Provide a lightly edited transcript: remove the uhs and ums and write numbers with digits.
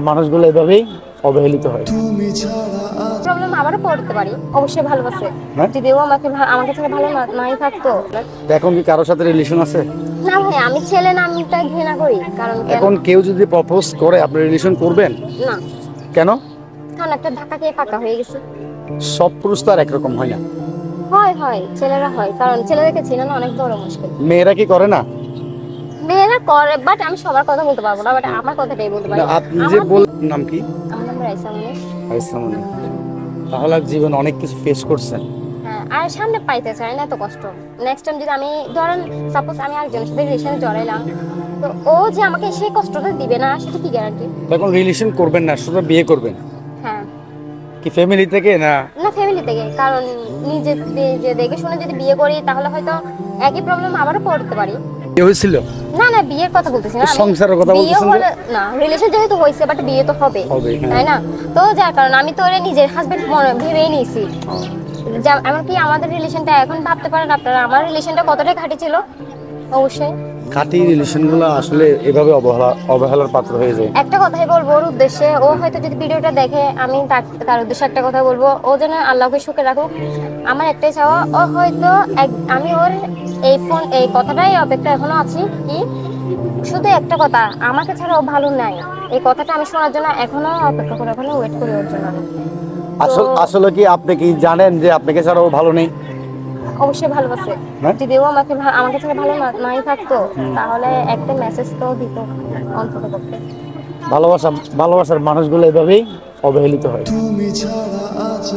মানুষগুলো এভাবেই অবহেলিত হয়। প্রবলেম আবারও পড়তে পারি, অবশ্যই ভালোবাসে। হ্যাঁ? যদিও আমাকে ছাড়া ভালো নাই থাকতো। তো এখন কি কারোর সাথে রিলেশন আছে? না ভাই, আমি ছেলে না, আমি তাই ঘৃণা করি। কারণ কেন? এখন কেউ যদি প্রপোজ করে আপনি রিলেশন করবেন? না, কেন? কারণ একটা ধাক্কা খেয়ে ফাঁকা হয়ে গেছে। সব পুরুষ তো আর একরকম হয় না। হয় ছেলেরা হয়, কারণ ছেলেদেরকে চেনানো অনেক বড় মুশকিল। মেয়েরা কি করে না? মেয়েরা করে, বাট আমি সবার কথা বলতে পারবো না, বাট আমার কথাটাই বলতে পারি। না, আপনি যে নাম কি? আমার নাম রাইসা মুনিশ। আইসামনি। তাহলে আর জীবন অনেক কিছু ফেস করছেন। হ্যাঁ, আর সামনে পাইতে চাই না এত কষ্ট। নেক্সট টাইম যদি আমি ধরেন সাপোজ আমি আরেকজনের সাথে রিলেশনে জড়াইলাম, তো ও যে আমাকে সেই কষ্টটা দিবে না সেটা কি গ্যারান্টি? এখন রিলেশন করবেন না, শুধু বিয়ে করবেন? হ্যাঁ। কি ফ্যামিলি থেকে না? না, ফ্যামিলি থেকে। কারণ নিজে দেখে শুনে যদি বিয়ে করি তাহলে হয়তো একই প্রবলেম আবারও পড়তে পারি। বিয়ে হয়েছিল? না বিয়ের কথা বলতেছি না, সংসারের কথা বিয়ে বলতেছেন হলে না, রিলেশন যেহেতু হয়েছে বাট বিয়ে তো হবে, হ্যাঁ। তাই না? তো যার কারণে আমি তো ওরে নিজের হাজবেন্ড ভেবেই নিয়েছি। এমনকি আমাদের রিলেশনটা এখন ভাবতে পারেন আপনারা আমার রিলেশনটা কতটা খাঁটি ছিল। অবশ্যই খাঁটি রিলেশনগুলো আসলে এভাবে অবহেলার পাত্র হয়ে যায়। একটা কথাই বলবো ওর উদ্দেশ্যে, ও হয়তো যদি ভিডিওটা দেখে, আমি তার উদ্দেশ্যে একটা কথা বলবো, ও যেন আল্লাহকে সুখে রাখুক। আমার একটাই চাওয়া, ও হয়তো আমি ওর এই কথাটাই অপেক্ষা এখনো আছি কি, শুধু একটা কথা, আমাকে ছাড়া ও ভালো নাই, এই কথাটা আমি শোনার জন্য এখনো অপেক্ষা করে, এখনো ওয়েট করি ওর জন্য। আসলে কি আপনি কি জানেন যে আপনাকে ছাড়া ও ভালো নেই? অবশ্যই ভালোবাসে। হ্যাঁ? যদিও আমাকে ছাড়া ভালো নাই থাকতো, তাহলে একটা মেসেজ তো দিত অন্তত পক্ষে। ভালোবাসার মানুষগুলো এভাবেই অবহেলিত হয়। তুমি ছাড়া আজ